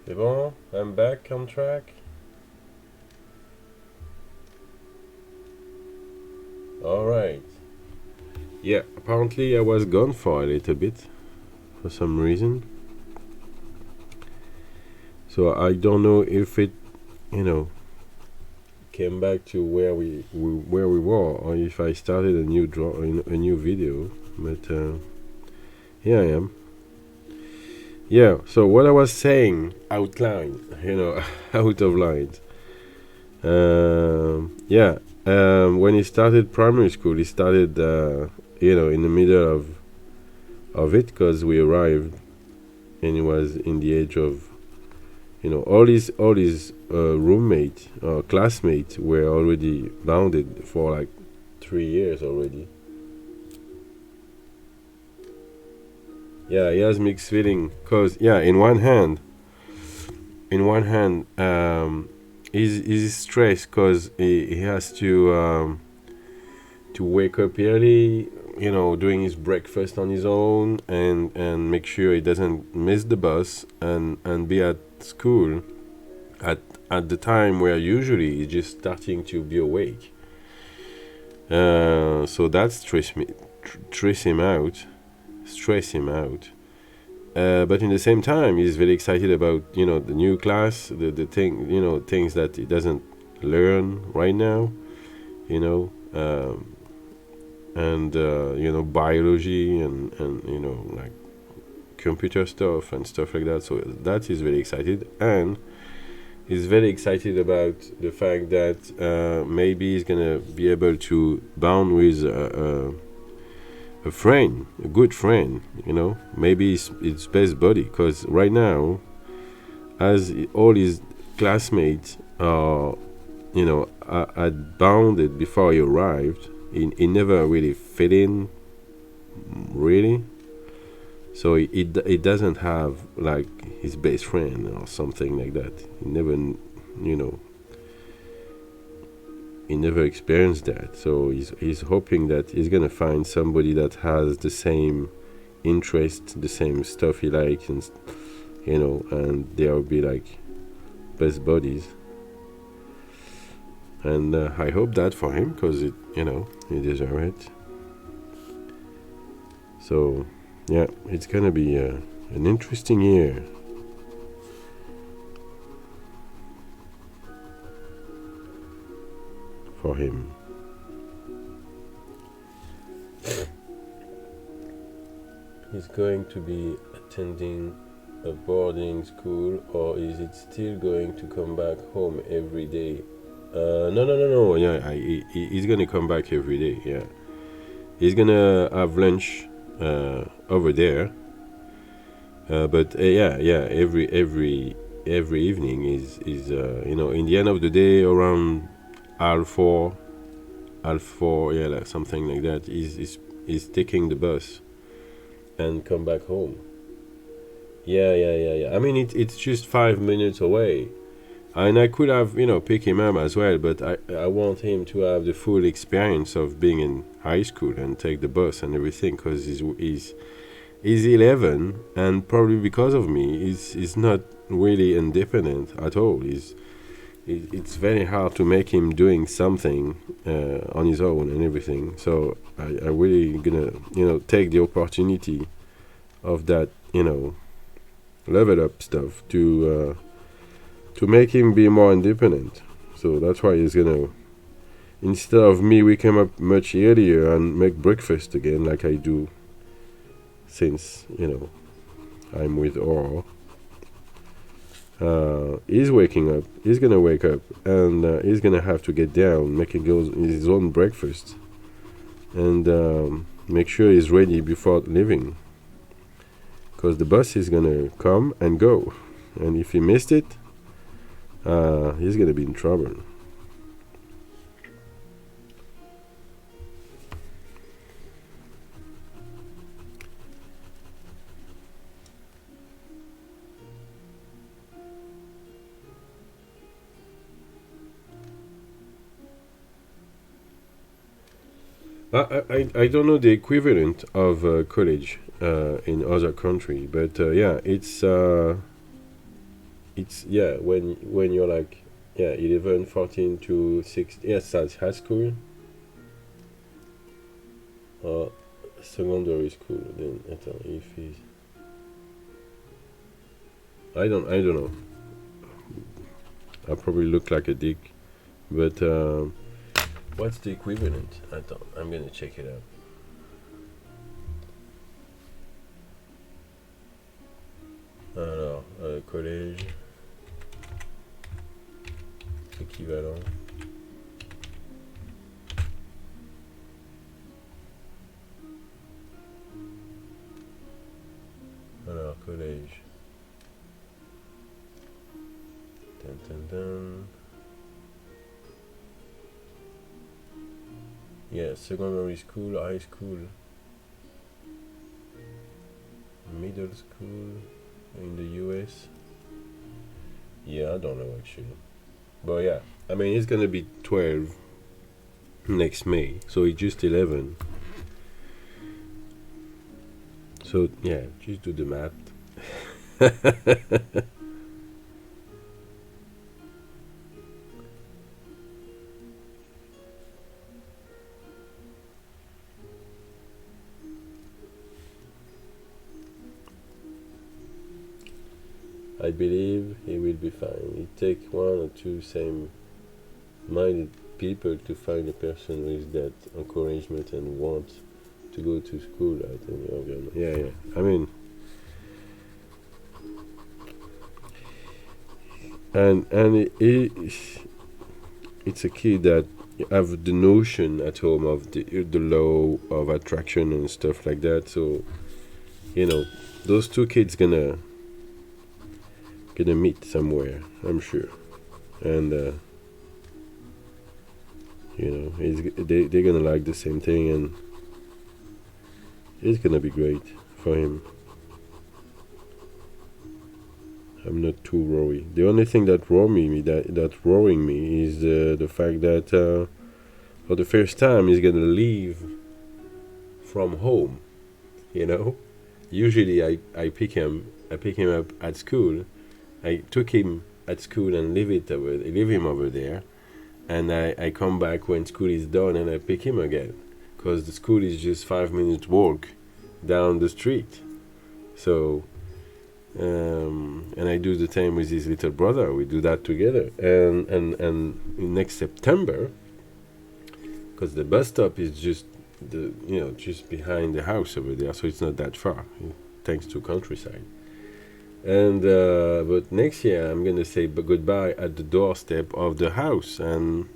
C'est bon? I'm back on track. Alright. Yeah, apparently I was gone for a little bit for some reason. So I don't know if it, you know, came back to where we were, or if I started a new video. But here I am. Yeah. So what I was saying outline, out of lines. Yeah. When he started primary school, he started, in the middle of it, because we arrived, and he was in the age of, all his roommates or classmates were already bounded for like 3 years already. Yeah, he has mixed feeling, cause yeah, in one hand, he's stressed because he has to wake up early, doing his breakfast on his own, and make sure he doesn't miss the bus, and be at school at at the time where usually he's just starting to be awake. So that stress him out. But in the same time, he's very excited about the new class, the thing, things that he doesn't learn right now, you know, and biology, and like computer stuff and stuff like that. So that is very excited, and he's very excited about the fact that maybe he's gonna be able to bond with a friend, a good friend. Maybe his best buddy. Because right now, as all his classmates had bounded before he arrived, he never really fit in, really. So he doesn't have like his best friend or something like that. He never experienced that. So he's hoping that he's gonna find somebody that has the same interest, the same stuff he likes, and they'll be like best buddies. And I hope that for him, because he deserves it. So yeah, it's gonna be an interesting year. For him. He's going to be attending a boarding school, or is it still going to come back home every day? No. Yeah, he's gonna come back every day. Yeah, he's gonna have lunch over there. But yeah. Every evening is in the end of the day, around half four, yeah, like something like that. Is taking the bus and come back home. Yeah. I mean, it's just 5 minutes away, and I could have pick him up as well, but I want him to have the full experience of being in high school and take the bus and everything, because he's 11, and probably because of me, he's not really independent at all. It's very hard to make him doing something on his own and everything. So I really gonna take the opportunity of that level up stuff to make him be more independent. So that's why he's gonna, instead of me waking up much earlier and make breakfast again like I do, since I'm with Or. He's waking up. He's gonna wake up, and he's gonna have to get down, making his own breakfast, and make sure he's ready before leaving, because the bus is gonna come and go, and if he missed it, he's gonna be in trouble. I don't know the equivalent of college in other country, but yeah, it's it's yeah, when you're like, yeah, 11, 14 to 16. Yes, that's high school or secondary school. Then if he's, I don't know. I probably look like a dick, but what's the equivalent? I'm gonna check it out. Alors, collège, équivalent. Alors, collège. Dun, dun, dun. Yeah, secondary school, high school, middle school in the US. Yeah, I don't know actually. But yeah, I mean, he's gonna be 12 next May, so he's just 11. So yeah, just do the math. I believe he will be fine. It takes one or two same-minded people to find a person with that encouragement and want to go to school. I think. Yeah, yeah. I mean, and it's a kid that have the notion at home of the law of attraction and stuff like that. So those two kids gonna meet somewhere, I'm sure, and they're gonna like the same thing, and it's gonna be great for him. I'm not too worried. The only thing that worrying me is the fact that for the first time he's gonna leave from home. Usually I pick him up at school. I took him at school and leave him over there, and I come back when school is done and I pick him again, because the school is just 5 minutes walk down the street. So and I do the same with his little brother. We do that together. And next September, because the bus stop is just just behind the house over there, so it's not that far, thanks to countryside. And but next year I'm gonna say goodbye at the doorstep of the house, and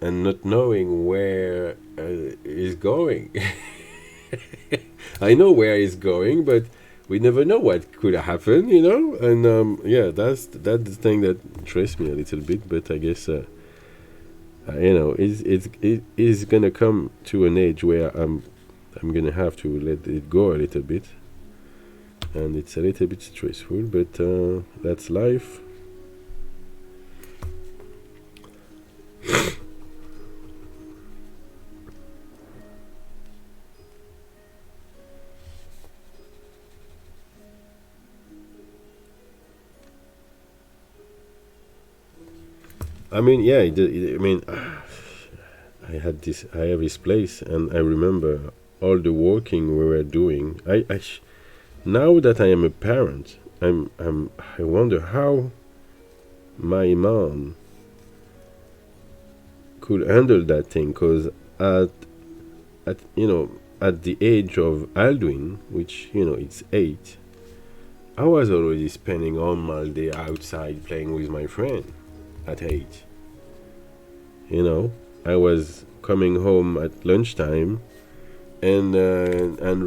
not knowing where he's going. I know where he's going, but we never know what could happen, And yeah, that's the thing that interests me a little bit. But I guess it's gonna come to an age where I'm gonna have to let it go a little bit, and it's a little bit stressful, but that's life. I mean, yeah. I mean, I have this place, and I remember all the walking we were doing. Now that I am a parent, I wonder how my mom could handle that thing. Because at the age of Aldwin, which it's 8, I was already spending all my day outside playing with my friend. At 8, I was coming home at lunchtime and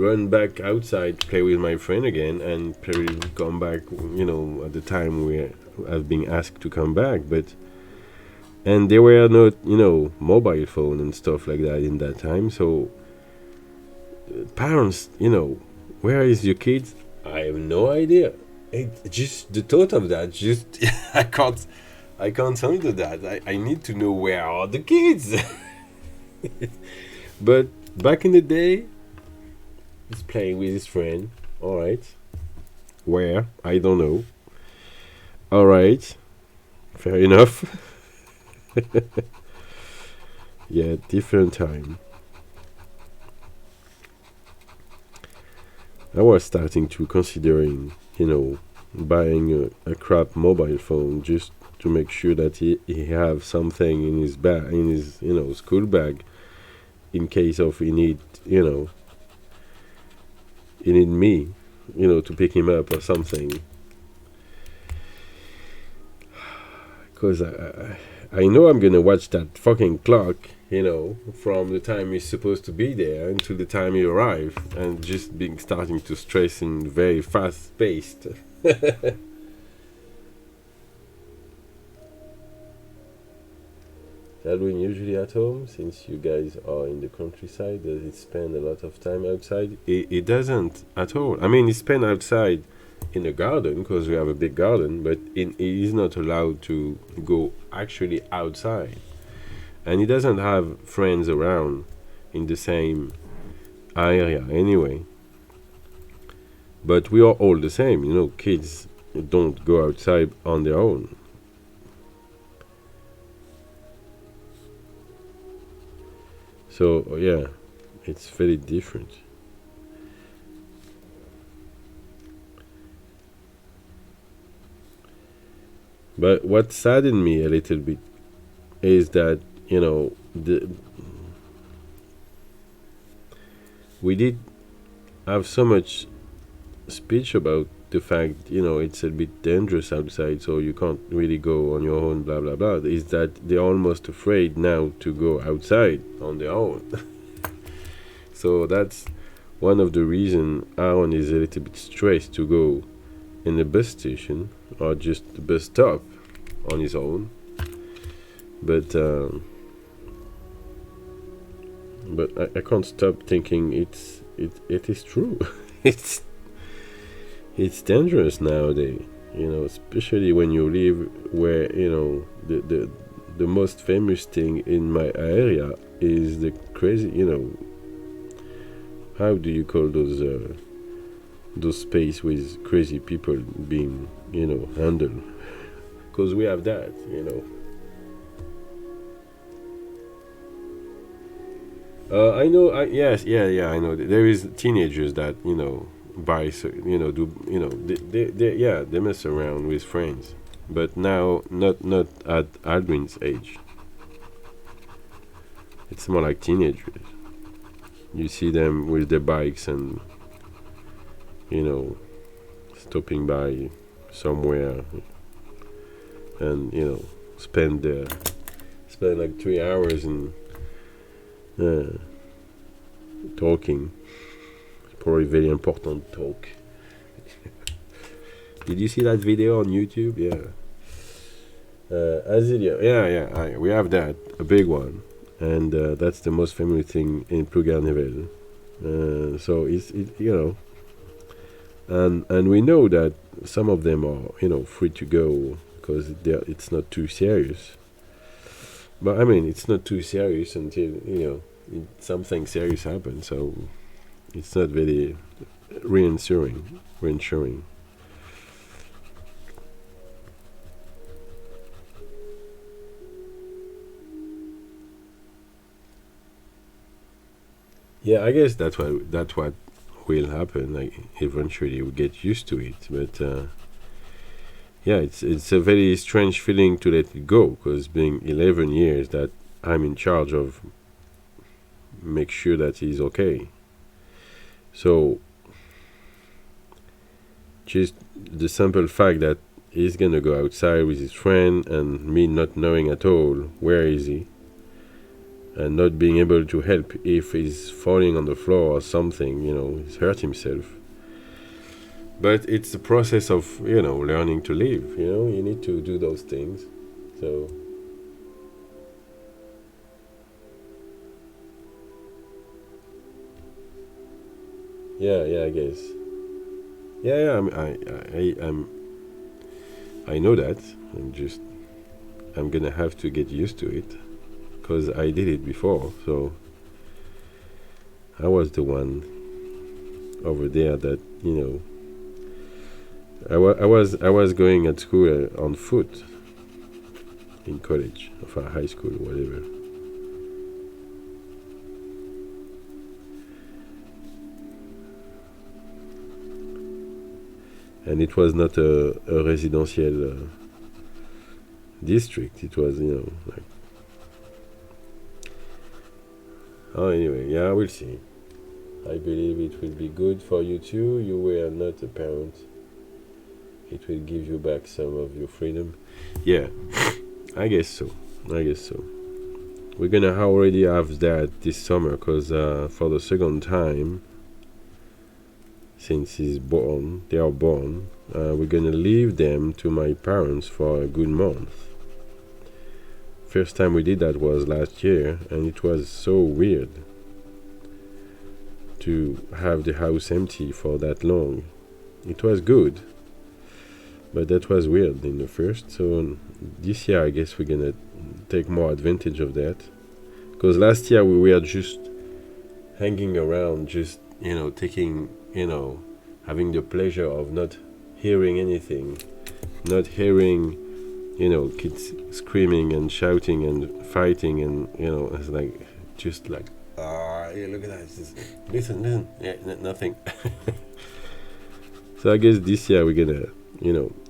run back outside, play with my friend again, and probably come back at the time where I've been asked to come back. And there were not mobile phone and stuff like that in that time. So parents, where is your kids? I have no idea. Just the thought of that, just I can't handle that. I need to know where are the kids. But back in the day, he's playing with his friend. All right, where I don't know. All right, fair enough. Yeah, different time. I was starting to considering, buying a crap mobile phone just to make sure that he have something in his bag, in his school bag, in case of he need me, to pick him up or something. Because I know I'm gonna watch that fucking clock, from the time he's supposed to be there until the time he arrive, and just being starting to stress in very fast paced. Edwin usually at home, since you guys are in the countryside. Does it spend a lot of time outside? It doesn't at all. I mean, he spend outside in the garden because we have a big garden, but he is not allowed to go actually outside, and he doesn't have friends around in the same area anyway. But we are all the same, kids don't go outside on their own. So yeah, it's very different. But what saddened me a little bit is that we did have so much speech about the fact it's a bit dangerous outside, so you can't really go on your own. Blah blah blah. Is that they're almost afraid now to go outside on their own. So that's one of the reason Aaron is a little bit stressed to go in the bus station or just the bus stop on his own. But I can't stop thinking it is true. it's it's dangerous nowadays. Especially when you live where the most famous thing in my area is the crazy. How do you call those space with crazy people being handled? Because we have that. I know. Yes, yeah. I know. There is teenagers that buy. Do yeah, they mess around with friends, but now not at Aldrin's age. It's more like teenagers. You see them with their bikes and you know stopping by somewhere and spend like 3 hours and uh, talking. Probably very important talk. Did you see that video on YouTube? Yeah. Azilia. Yeah. We have that, a big one, and that's the most famous thing in Plougarnevel. So and we know that some of them are free to go because it's not too serious. But I mean, it's not too serious until something serious happens. So it's not very reassuring. Yeah, I guess that's what will happen. Like eventually, we get used to it. But yeah, it's a very strange feeling to let it go because being 11 years that I'm in charge of make sure that he's okay. So just the simple fact that he's gonna go outside with his friend and me not knowing at all where is he and not being able to help if he's falling on the floor or something, he's hurt himself. But it's the process of learning to live. You need to do those things. So yeah, I guess. Yeah, I know that. I'm gonna have to get used to it because I did it before. So I was the one over there that I was going at school on foot in college, or high school, whatever. And it was not a residential district. It was, like. Oh, anyway, yeah, we'll see. I believe it will be good for you too. You were not a parent. It will give you back some of your freedom. Yeah, I guess so. We're gonna already have that this summer, because for the second time since they are born, we're gonna leave them to my parents for a good month. First time we did that was last year, and it was so weird to have the house empty for that long. It was good, but that was weird in the first. So this year I guess we're gonna take more advantage of that, because last year we were just hanging around, just taking, having the pleasure of not hearing anything, not hearing kids screaming and shouting and fighting, and it's like, just like, yeah, look at that, listen, yeah, nothing. So I guess this year we're gonna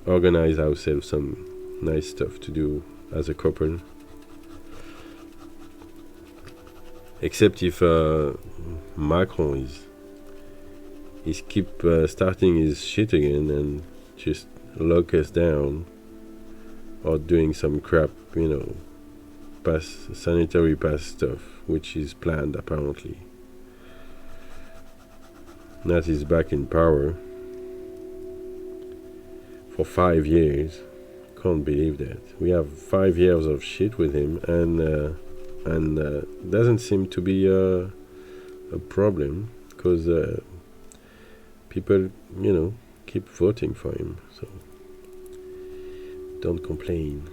organize ourselves some nice stuff to do as a couple, except if Macron is keep starting his shit again and just lock us down, or doing some crap, sanitary pass stuff, which is planned apparently. That is back in power for 5 years. Can't believe that. We have 5 years of shit with him, and doesn't seem to be a problem, because people, keep voting for him. So don't complain.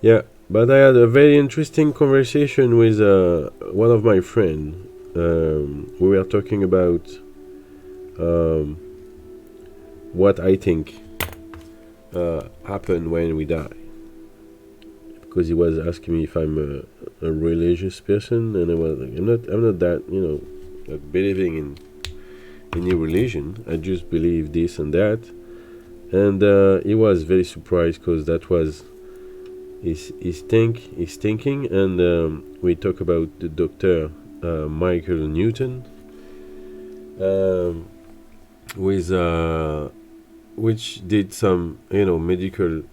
Yeah, but I had a very interesting conversation with one of my friends. We were talking about what I think happen when we die, because he was asking me if I'm a religious person, and I was like, I'm not that, not believing in any religion. I just believe this and that. And he was very surprised, because that was his thinking. And we talk about the doctor Michael Newton, with which did some medical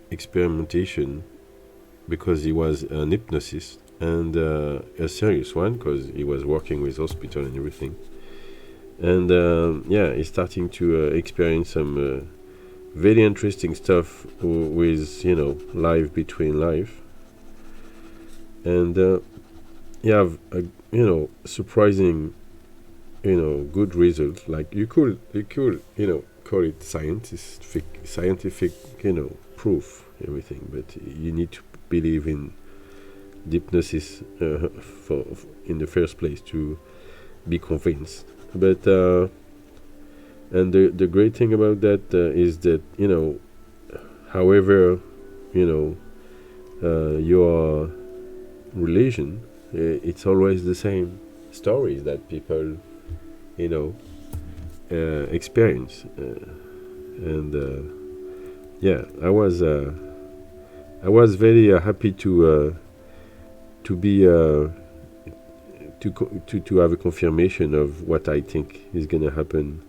experimentation, because he was an hypnotist, and a serious one, because he was working with hospital and everything. And he's starting to experience some very interesting stuff with life between life. And you have a surprising good result. Like you could call it scientific proof, everything, but you need to believe in hypnosis for in the first place to be convinced. But and the great thing about that is that however your religion, it's always the same stories that people experience. And I was very happy to be to have a confirmation of what I think is gonna happen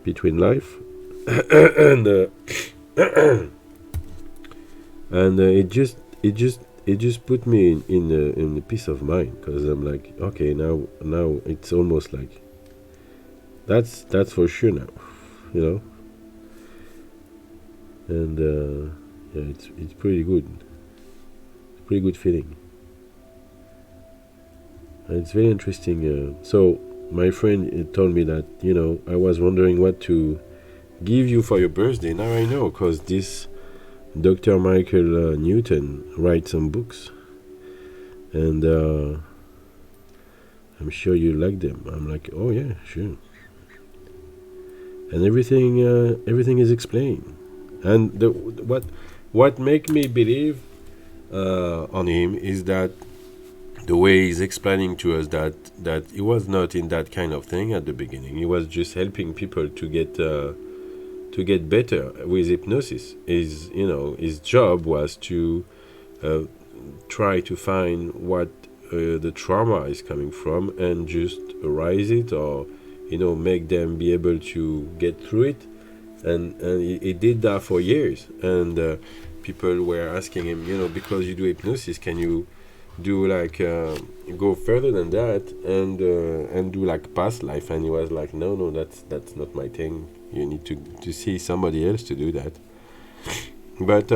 between life. And it just put me in a peace of mind, because I'm like, okay, now it's almost like that's for sure now, and it's pretty good. It's a pretty good feeling. It's very interesting. So my friend told me that I was wondering what to give you for your birthday. Now I know, because this Dr. Michael Newton writes some books, and I'm sure you like them. I'm like, oh yeah, sure. And everything is explained. And what make me believe on him is that the way he's explaining to us that he was not in that kind of thing at the beginning. He was just helping people to get better with hypnosis. His job was to uh, try to find what the trauma is coming from and just erase it, or make them be able to get through it. And he did that for years. And people were asking him, because you do hypnosis, can you do like go further than that and do like past life? And he was like, no, that's not my thing. You need to see somebody else to do that. But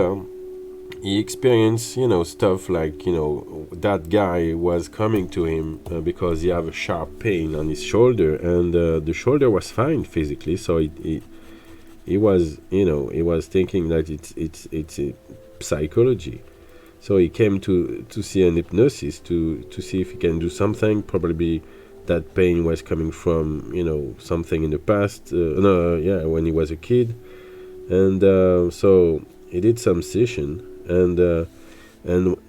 he experienced stuff like that guy was coming to him because he have a sharp pain on his shoulder, and the shoulder was fine physically. So he was he was thinking that it's a psychology. So he came to see an hypnosis to see if he can do something. Probably that pain was coming from something in the past. No, yeah, when he was a kid. And so he did some session, and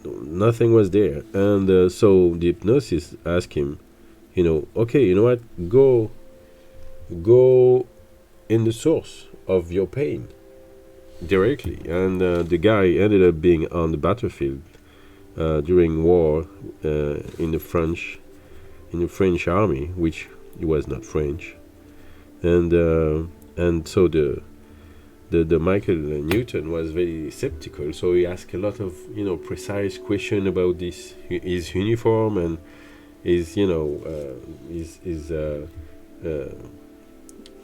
nothing was there. And so the hypnosis asked him, okay, you know what, go in the source of your pain directly. And the guy ended up being on the battlefield during war in the French army, which he was not French. And so the Michael Newton was very skeptical. So he asked a lot of precise question about his uniform and his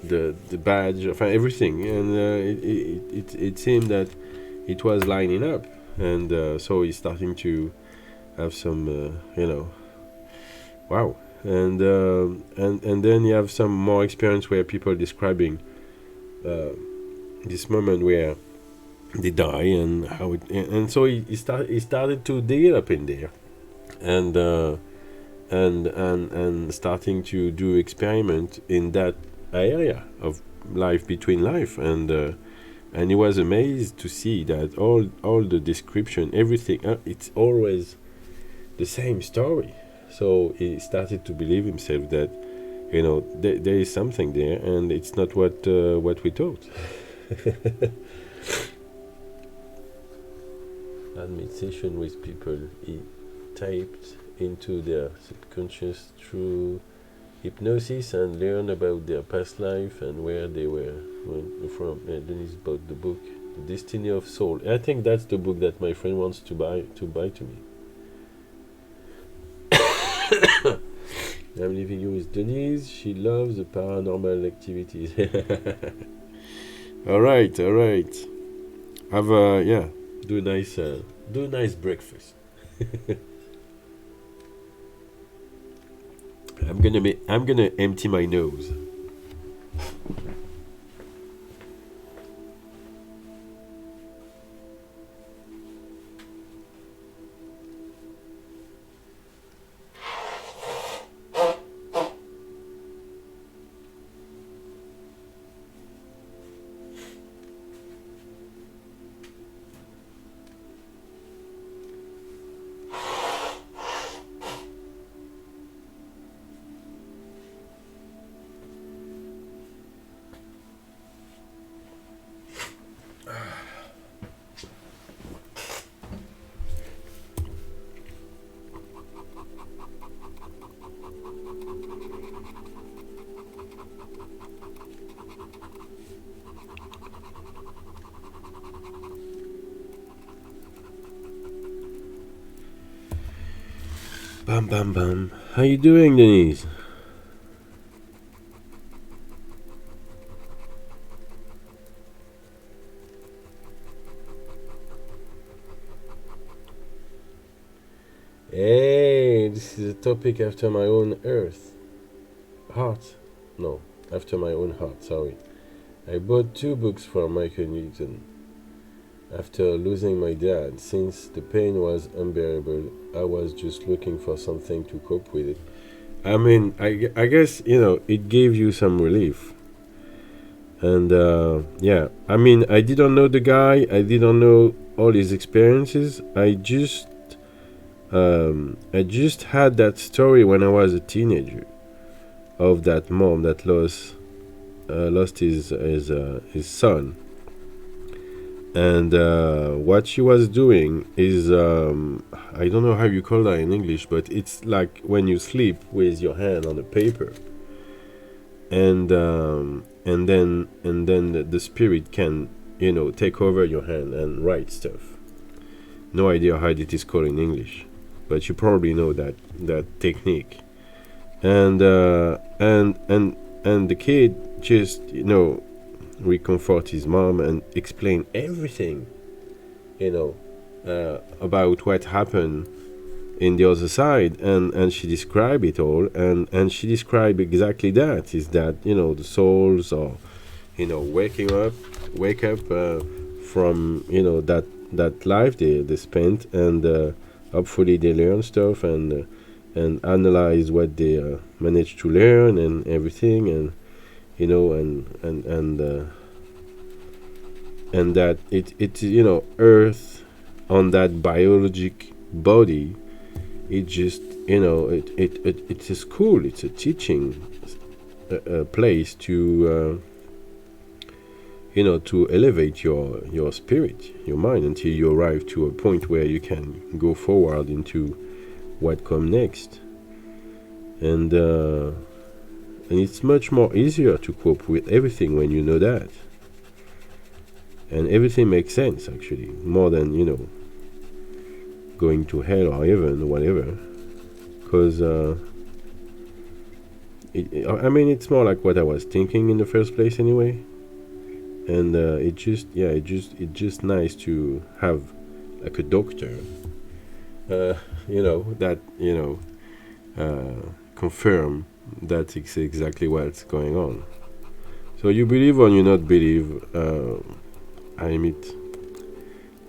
the badge, everything. And it seemed that it was lining up. And so he's starting to have some wow. And then you have some more experience where people describing this moment where they die, and how it, and so he started to dig it up in there, and starting to do experiment in that area of life between life. And he was amazed to see that all the description, everything, it's always the same story. So he started to believe himself that there is something there, and it's not what we thought. Meditation with people he tapped into their subconscious through hypnosis and learn about their past life and where they were from. And then it's about the book, The Destiny of Soul. I think that's the book that my friend wants to buy to me. I'm leaving you with Denise. She loves the paranormal activities. All right. Have a do a nice breakfast. I'm gonna empty my nose. Bam, bam, bam. How you doing, Denise? Hey, me, this is a topic after my own heart. No, after my own heart. Sorry. I bought 2 books from Michael Newton. After losing my dad, since the pain was unbearable, I was just looking for something to cope with it. I mean, I guess, it gave you some relief. And yeah, I mean, I didn't know the guy, I didn't know all his experiences. I just had that story when I was a teenager of that mom that lost his son, and what she was doing is, I don't know how you call that in English, but it's like when you sleep with your hand on the paper, and then the spirit can take over your hand and write stuff. No idea how it is called in English, but you probably know that technique. And the kid just reconfort his mom and explain everything about what happened in the other side, and she described it all, and she described exactly that, is that the souls are wake up from that life they spent, and hopefully they learn stuff, and analyze what they managed to learn and everything, and and that it Earth, on that biologic body, it just it's a school, it's a teaching place to to elevate your spirit, your mind, until you arrive to a point where you can go forward into what comes next. And it's much more easier to cope with everything when you know that, and everything makes sense, actually, more than going to hell or heaven or whatever, because I mean, it's more like what I was thinking in the first place anyway. And it's just nice to have like a doctor that confirm that it's exactly what's going on. So you believe or you not believe, I admit,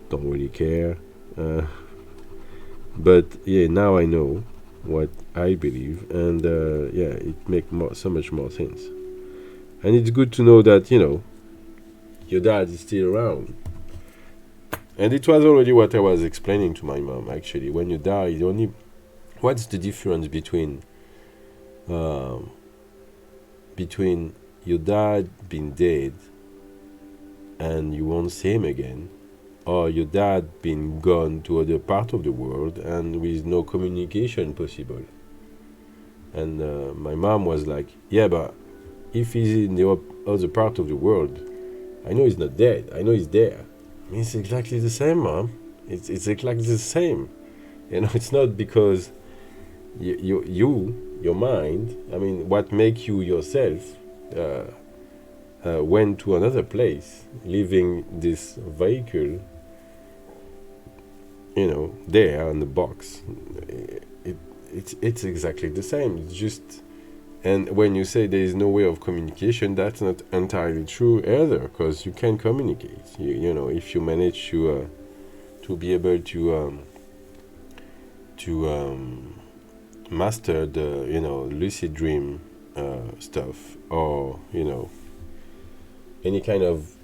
don't really care, but yeah, now I know what I believe, and it makes so much more sense. And it's good to know that your dad is still around. And it was already what I was explaining to my mom, actually. When you die, what's the difference between your dad being dead and you won't see him again, or your dad being gone to other part of the world and with no communication possible? And my mom was like, yeah, but if he's in the other part of the world, I know he's not dead, I know he's there. I mean, it's exactly the same, Mom. It's exactly the same. It's not because your mind, I mean, what makes you yourself, went to another place, leaving this vehicle, there on the box. It's exactly the same. It's just, and when you say there is no way of communication, that's not entirely true either, because you can communicate. If you manage to be able to master the lucid dream stuff, or any kind of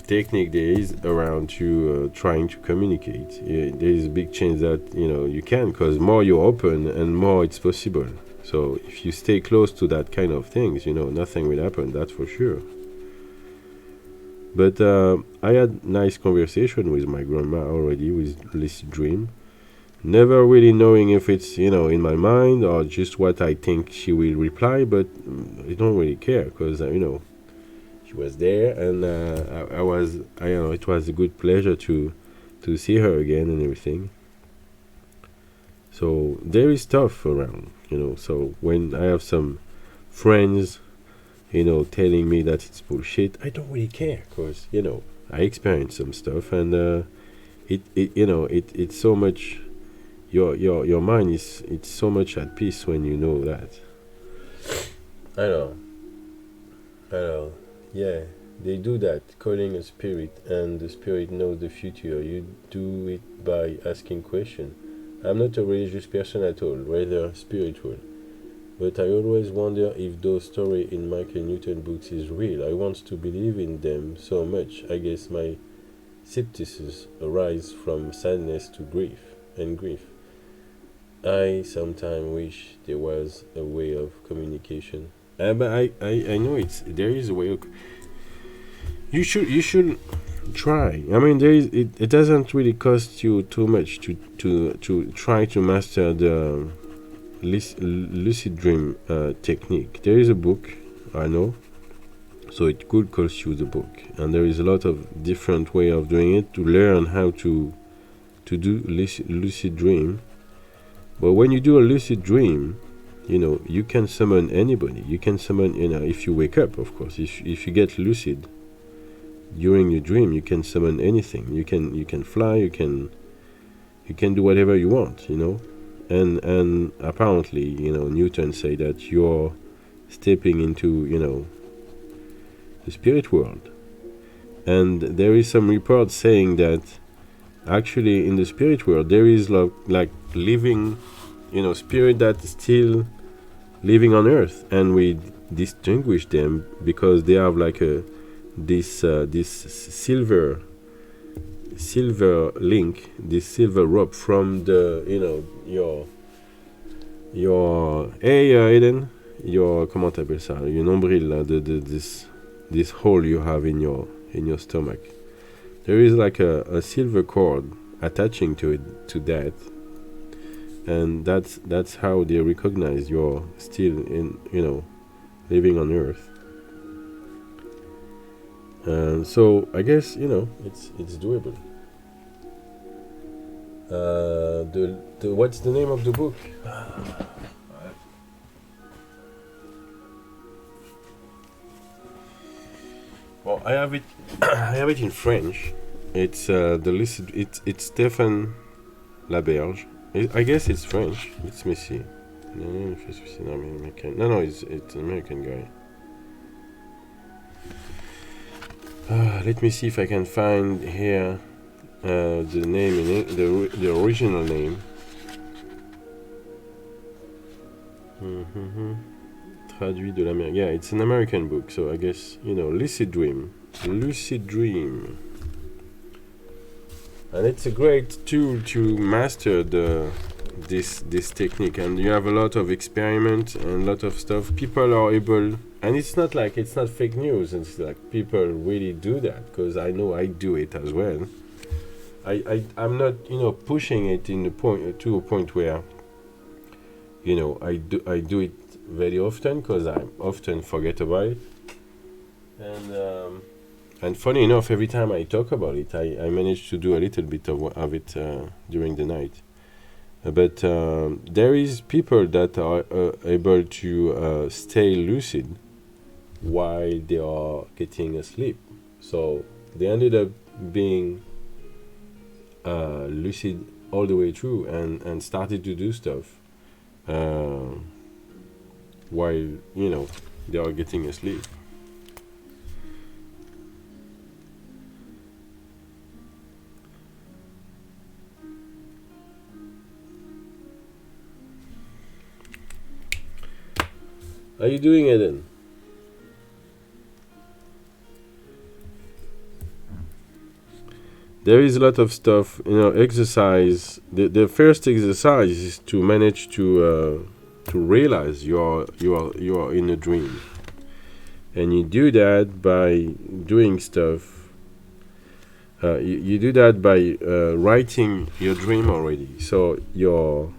technique there is around to trying to communicate. There is a big chance that you can, because more you're open and more it's possible. So if you stay close to that kind of things, nothing will happen, that's for sure. But I had nice conversation with my grandma already with lucid dream, never really knowing if it's in my mind or just what I think she will reply, but I don't really care, because she was there, and it was a good pleasure to see her again and everything. So there is stuff around, so when I have some friends telling me that it's bullshit, I don't really care, because I experienced some stuff, and it's so much your mind is it's so much at peace when you know that. I know. I know. Yeah, they do that, calling a spirit, and the spirit knows the future. You do it by asking questions. I'm not a religious person at all, rather spiritual. But I always wonder if those stories in Michael Newton books is real. I want to believe in them so much. I guess my skepticism arises from sadness to grief and grief. I sometimes wish there was a way of communication. But I know it's there is a way of you should try. I mean there is it doesn't really cost you too much to try to master the lucid dream technique. There is a book I know, so it could cost you the book, and there is a lot of different way of doing it to learn how to do lucid dream. But when you do a lucid dream, you can summon anybody. You can summon, if you wake up, of course. If you get lucid during your dream, you can summon anything. You can fly. You can do whatever you want. And apparently, Newton say that you're stepping into the spirit world, and there is some reports saying that actually in the spirit world there is like living spirit that is still living on earth, and we distinguish them because they have like this silver link, this silver rope from the your hey Eden, your comment t'appelles ça, your nombril là, this hole you have in your stomach. There is like a silver cord attaching to that, and that's how they recognize you're still living on earth. So I guess it's doable. The what's the name of the book? Well, I have it. I have it in French. It's the list. It's Stephen Laberge. I guess it's French. Let me see. No, it's an American guy. Let me see if I can find here the name in it, the original name. Traduit de l'Amérique. Yeah, it's an American book, so I guess Lucid Dream, and it's a great tool to master this technique. And you have a lot of experiment and a lot of stuff. People are able, and it's not fake news. It's like people really do that, because I know I do it as well. I'm not pushing it to a point where I do it very often, because I often forget about it. And funny enough, every time I talk about it, I manage to do a little bit of it during the night. But there is people that are able to stay lucid while they are getting asleep. So they ended up being lucid all the way through, and started to do stuff while they are getting asleep. How you doing, Eden? There is a lot of stuff, exercise. The first exercise is to manage to realize you are in a dream, and you do that by doing stuff. You do that by writing your dream already. So your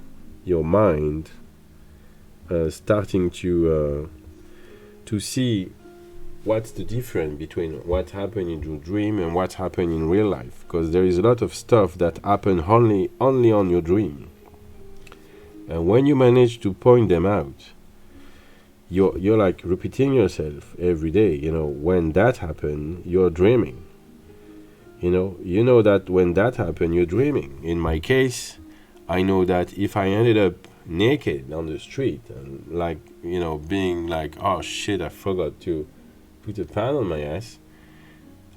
mind starting to see what's the difference between what happened in your dream and what happened in real life, because there is a lot of stuff that happen only on your dream, and when you manage to point them out, you're like repeating yourself every day. When that happened, you're dreaming. You know that when that happened, you're dreaming. In my case, I know that if I ended up naked on the street and like being like, oh shit, I forgot to put a pan on my ass,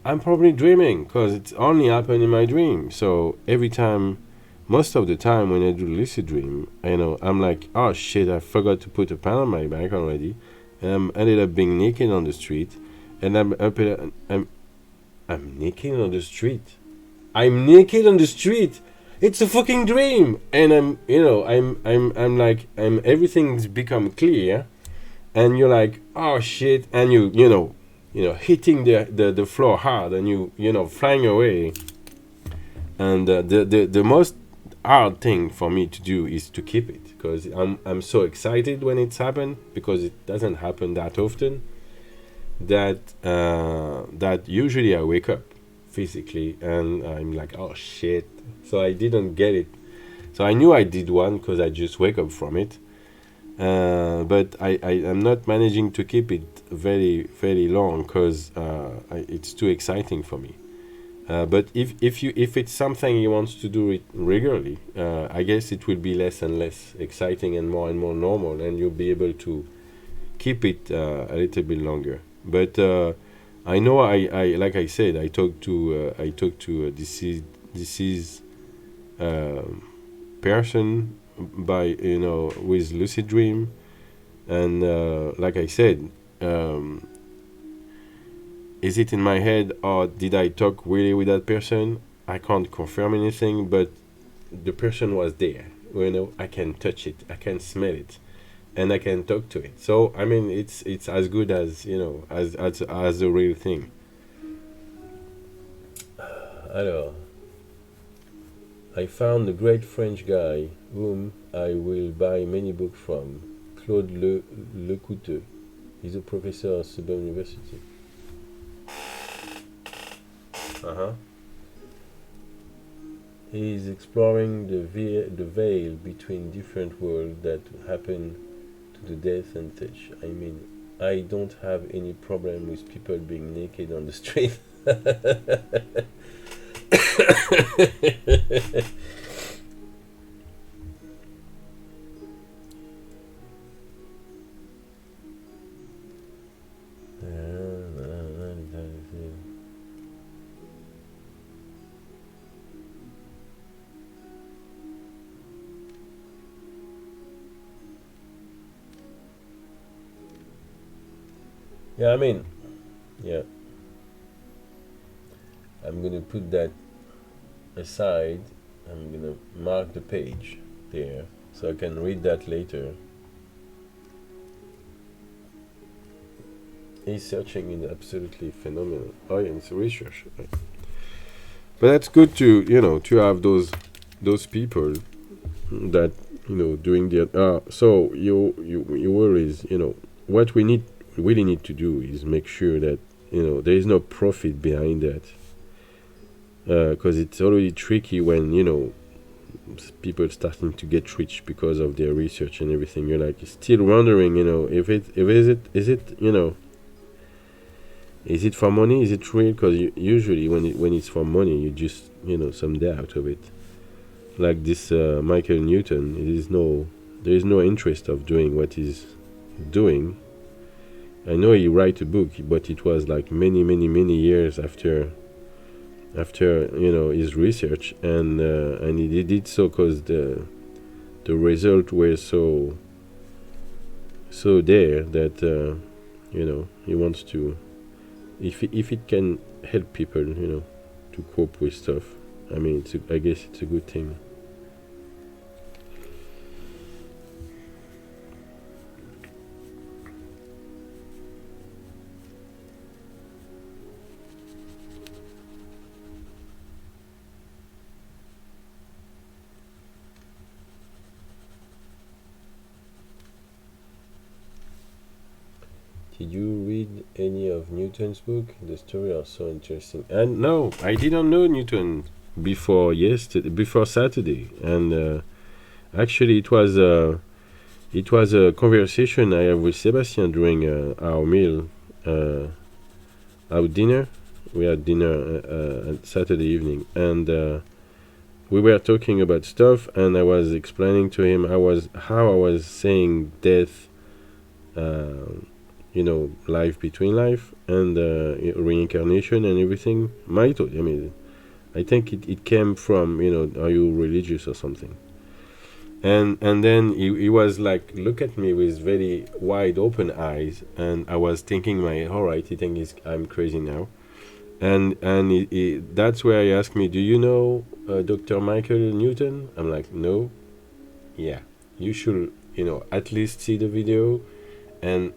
I'm probably dreaming because it's only happened in my dream. So every time, most of the time when I do lucid dream, I'm like, oh shit, I forgot to put a pan on my back already, and I'm ended up being naked on the street, and I'm naked on the street. I'm naked on the street. It's a fucking dream, and I'm like, everything's become clear, and you're like, oh shit, and hitting the floor hard, and flying away. And the most hard thing for me to do is to keep it, because I'm so excited when it's happened, because it doesn't happen that often, that usually I wake up physically and I'm like, oh shit, so I didn't get it. So I knew I did one because I just wake up from it, but I am not managing to keep it very very long because it's too exciting for me. But if it's something you want to do it regularly, I guess it will be less and less exciting and more normal, and you'll be able to keep it a little bit longer. But I know I like I said, I talked to this person by with lucid dream, and like I said, is it in my head or did I talk really with that person? I can't confirm anything, but the person was there. I can touch it, I can smell it, and I can talk to it. So I mean, it's as good as as the real thing. Alors, I found a great French guy whom I will buy many books from. Claude Lecouteux. He's a professor at Sorbonne University. He is exploring the veil between different worlds that happen to the death and such. I mean, I don't have any problem with people being naked on the street. Yeah, I mean, yeah. I'm gonna put that aside. I'm gonna mark the page there so I can read that later. He's searching in absolutely phenomenal. Oh yeah, it's research. Right. But that's good to to have those people that doing the so you worries what we really need to do is make sure that there is no profit behind that, because it's already tricky when people starting to get rich because of their research and everything. You're like still wondering if is it for money, is it real? Because usually when it's for money you just some doubt of it. Like this Michael Newton, there is no interest of doing what he's doing. I know he write a book, but it was like many years after his research, and he did so because the result were so there that he wants to, if it can help people to cope with stuff. I mean, I guess it's a good thing. Did you read any of Newton's book? The stories are so interesting. And no, I didn't know Newton before Saturday, and actually it was a conversation I have with Sebastian during our meal, our dinner. We had dinner on Saturday evening, and we were talking about stuff, and I was explaining to him how I was saying death, life between life, and reincarnation and everything. I think it came from, are you religious or something? And then he was like, look at me with very wide open eyes, and I was thinking, all right, he thinks I'm crazy now. And that's where he asked me, do you know Dr. Michael Newton? I'm like, no. Yeah, you should, at least see the video. And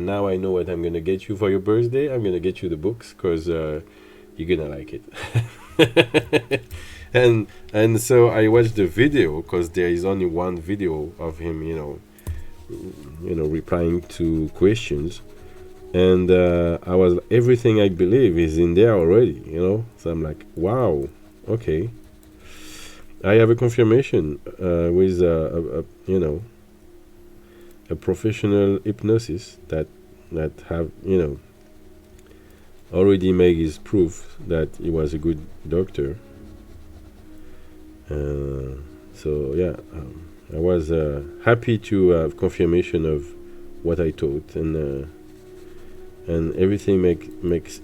now I know what I'm gonna get you for your birthday. I'm gonna get you the books, because you're gonna like it. and so I watched the video, because there is only one video of him, replying to questions. And everything I believe is in there already, So I'm like, wow, okay. I have a confirmation with a professional hypnosis that have, already made his proof that he was a good doctor. So yeah, I was happy to have confirmation of what I thought, and everything makes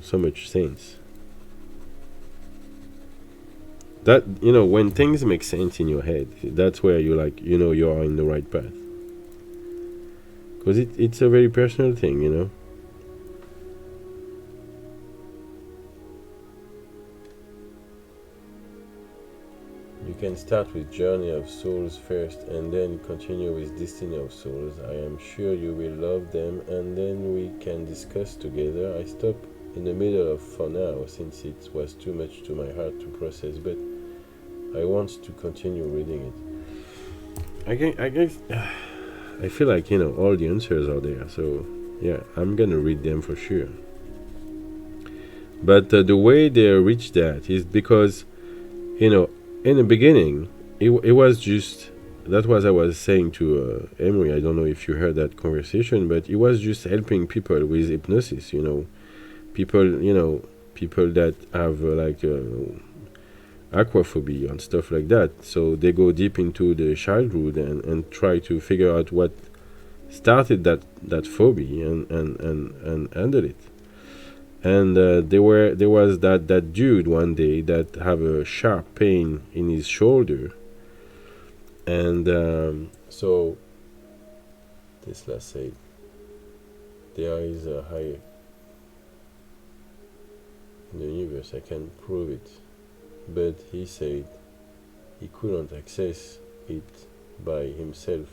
so much sense. That when things make sense in your head, that's where you like you are in the right path, because it's a very personal thing, You can start with Journey of Souls first, and then continue with Destiny of Souls. I am sure you will love them, and then we can discuss together. I stop in the middle of for now, since it was too much to my heart to process, but I want to continue reading it. I guess I feel like all the answers are there, so yeah, I'm gonna read them for sure. But the way they reach that is because in the beginning, it was just, that was I was saying to Emery. I don't know if you heard that conversation, but it was just helping people with hypnosis. People that have aquaphobia and stuff like that. So they go deep into the childhood and try to figure out what started that phobia and handle it. And there was that dude one day that have a sharp pain in his shoulder, and so Tesla said there is a higher in the universe. I can prove it, but he said he couldn't access it by himself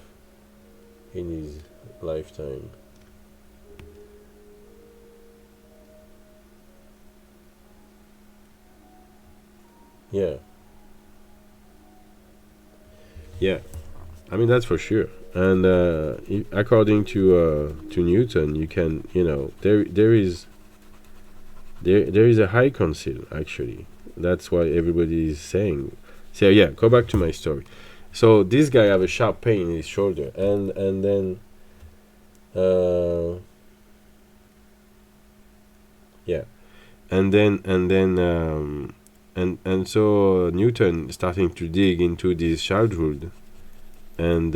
in his lifetime. Yeah. Yeah, I mean that's for sure. And according to Newton, you can there is a high council actually. That's why everybody is saying. So yeah, go back to my story. So this guy have a sharp pain in his shoulder, and then yeah, and so Newton starting to dig into this childhood, and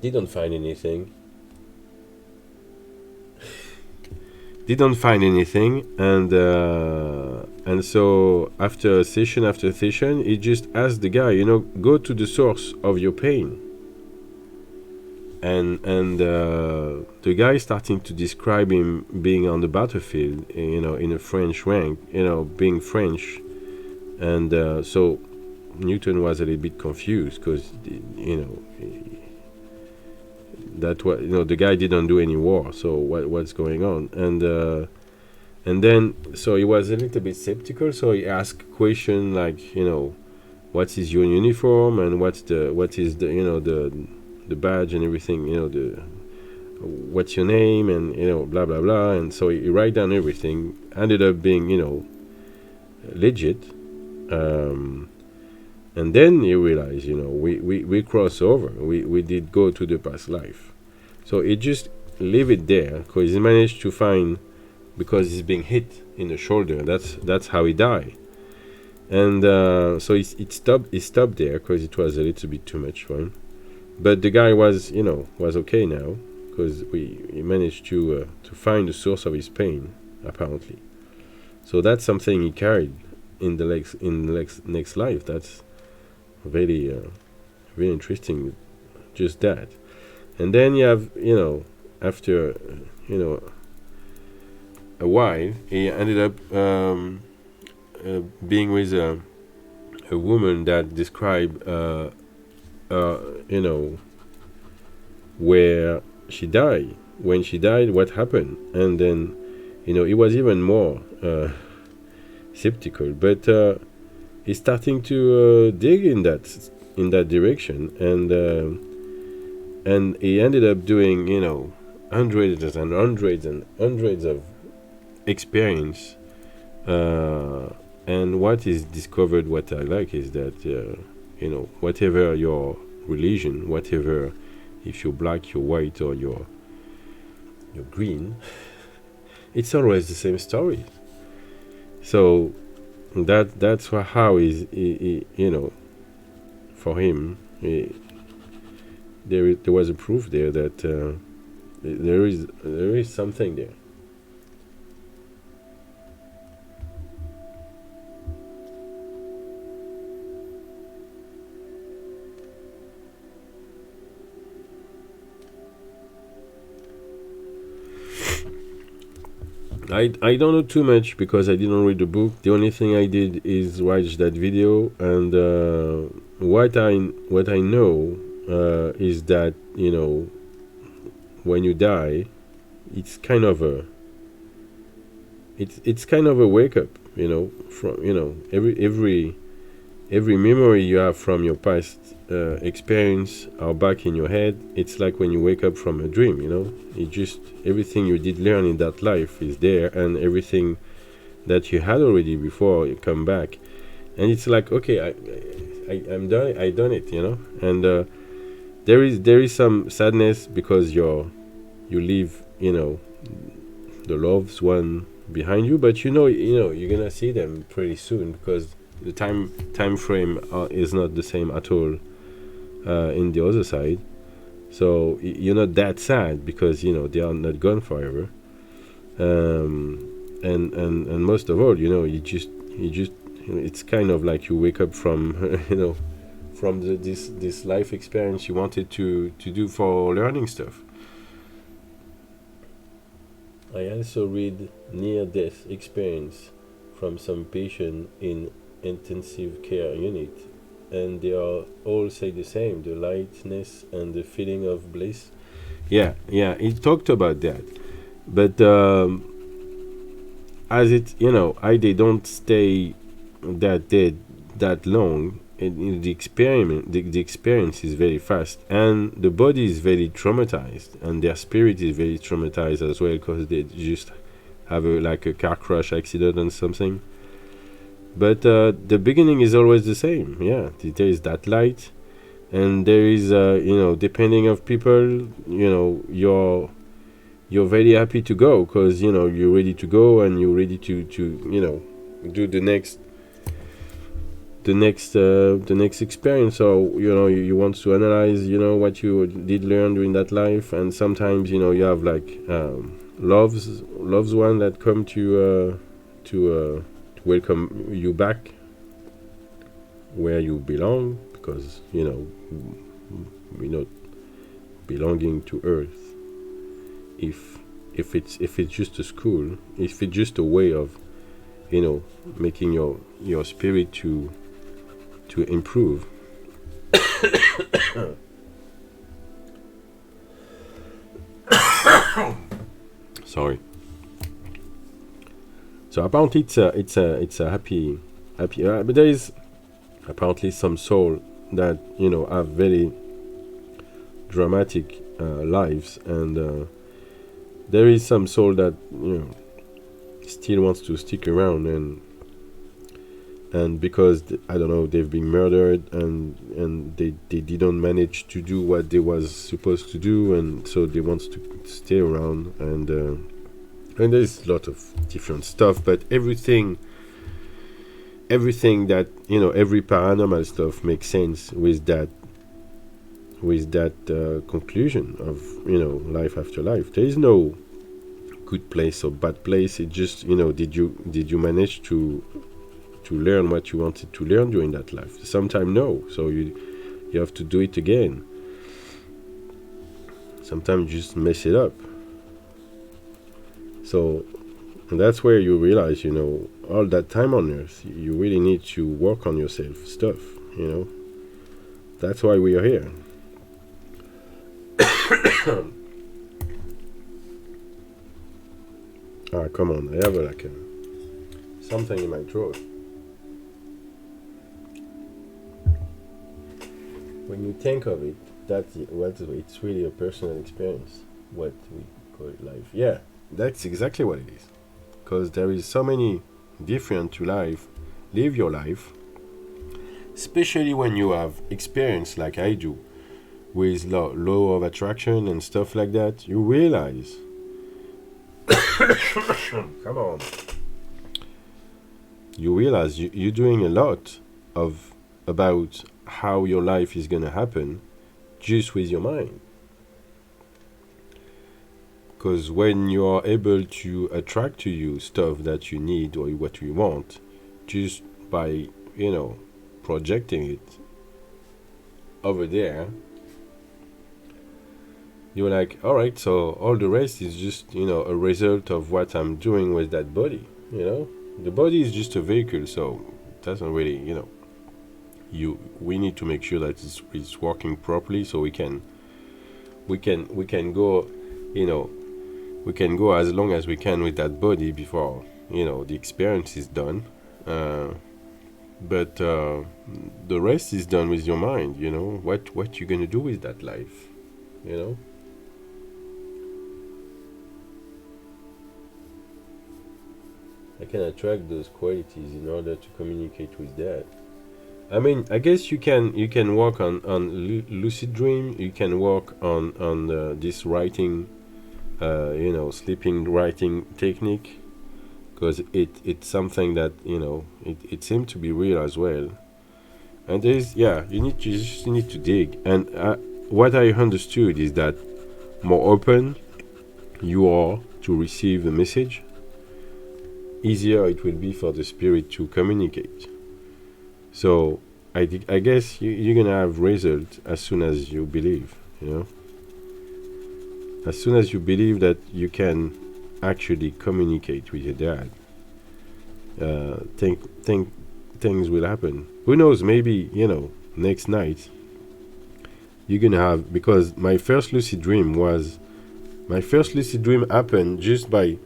didn't find anything. And so after session, he just asked the guy, go to the source of your pain. And the guy starting to describe him being on the battlefield, in a French rank, being French, and so Newton was a little bit confused because that what the guy didn't do any war, so what's going on, and then so he was a little bit skeptical, so he asked question like what is your uniform and what is the badge and everything, what's your name, and blah blah blah, and so he write down everything, ended up being legit, and then you realize we cross over, we did go to the past life, so he just leave it there because he managed to find, because he's being hit in the shoulder, that's how he died. And so he stopped there because it was a little bit too much for him. But the guy was okay now, because he managed to find the source of his pain, apparently. So that's something he carried in the next life. That's very very interesting, just that. And then you have, after a while, he ended up being with a woman that described where she died, when she died, what happened. And then he was even more skeptical, but he's starting to dig in that direction. And he ended up doing hundreds and hundreds and hundreds of experience. And what is discovered, what I like, is that whatever your religion, whatever, if you're black, you're white, or you're green, it's always the same story. So that's how is for him, there was a proof there that there is something there. I don't know too much because I didn't read the book. The only thing I did is watch that video, and what I know is that when you die, it's kind of a wake up. From every memory you have from your past experience are back in your head. It's like when you wake up from a dream. It just, everything you did learn in that life is there, and everything that you had already before you come back, and it's like, okay, I'm done. I done it. And there is some sadness because you leave the loved one behind you, but you're gonna see them pretty soon, because the time frame is not the same at all in the other side. So you're not that sad because they are not gone forever. And most of all, you just it's kind of like you wake up from from this life experience you wanted to do for learning stuff. I also read near-death experience from some patient in intensive care unit, and they all say the same: the lightness and the feeling of bliss. Yeah, he talked about that, but as they don't stay that dead that long. The experience is very fast, and the body is very traumatized, and their spirit is very traumatized as well, because they just have like a car crash accident and something. But the beginning is always the same. Yeah, there is that light, and there is depending of people, you're very happy to go, because you're ready to go, and you're ready to do the next experience. So you want to analyze what you did learn during that life. And sometimes you have like loves one that come to welcome you back where you belong, because we're not belonging to earth. If it's just a school, if it's just a way of making your spirit to improve. Sorry. So apparently it's a happy, but there is apparently some soul that have very dramatic lives, and there is some soul that still wants to stick around, and because I don't know, they've been murdered, and they didn't manage to do what they was supposed to do, and so they want to stay around, and there's a lot of different stuff, but everything everything that, every paranormal stuff makes sense with that conclusion of, life after life. There is no good place or bad place. It just, did you manage to learn what you wanted to learn during that life? Sometimes no, so you have to do it again. Sometimes you just mess it up. So, and that's where you realize, all that time on earth, you really need to work on yourself stuff. That's why we are here. Come on, I have something in my throat. When you think of it, it's really a personal experience. What we call it life. Yeah, that's exactly what it is. Because there is so many different to life. Live your life, especially when you have experience like I do with law of attraction and stuff like that. You realize. Come on. You realize you're doing a lot about how your life is gonna happen just with your mind. Because when you are able to attract to you stuff that you need or what you want, just by, projecting it over there, you're like, all right, so all the rest is just, a result of what I'm doing with that body, The body is just a vehicle, so it doesn't really, we need to make sure that it's working properly so we can go, we can go as long as we can with that body before, the experience is done. But the rest is done with your mind, what you're gonna do with that life, I can attract those qualities in order to communicate with that. I mean, I guess you can work on lucid dream. You can work on this writing, sleeping writing technique, because it's something that it seems to be real as well. And you just need to dig. And what I understood is that more open you are to receive the message, easier it will be for the spirit to communicate. So I guess you're gonna have result as soon as you believe. As soon as you believe that you can actually communicate with your dad, think things will happen. Who knows? Maybe next night you're gonna have, because my first lucid dream happened just by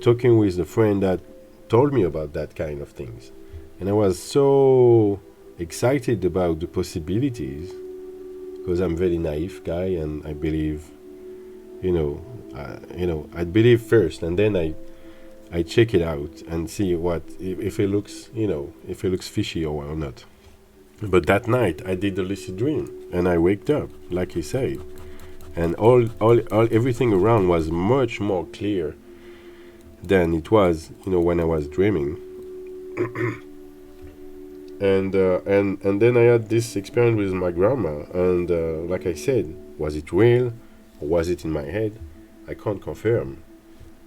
talking with a friend that told me about that kind of things. And I was so excited about the possibilities, because I'm a very naive guy and I believe, I believe first, and then I check it out and see if it looks, if it looks fishy or not. But that night I did the lucid dream and I waked up, like you said, and all everything around was much more clear than it was, when I was dreaming. And then I had this experience with my grandma, and like I said, was it real or was it in my head? I can't confirm,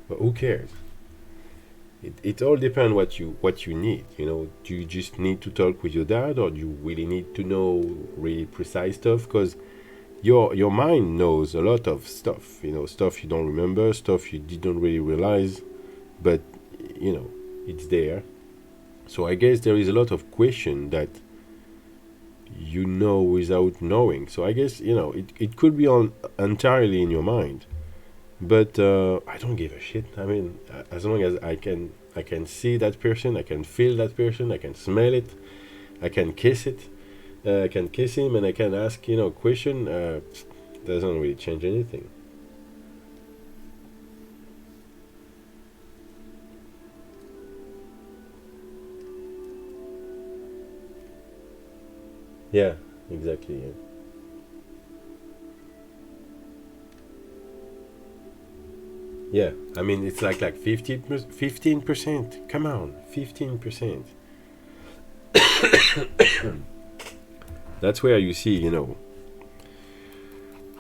but who cares? It all depends what you need. Do you just need to talk with your dad, or do you really need to know really precise stuff? Because your mind knows a lot of stuff. Stuff you don't remember, stuff you didn't really realize, but it's there. So I guess there is a lot of question that without knowing. So I guess it could be on entirely in your mind, but I don't give a shit. I mean, as long as I can see that person, I can feel that person, I can smell it, I can kiss it, I can kiss him, and I can ask question. Doesn't really change anything. Yeah, exactly. Yeah. I mean, it's like 15%. Come on, 15%. That's where you see,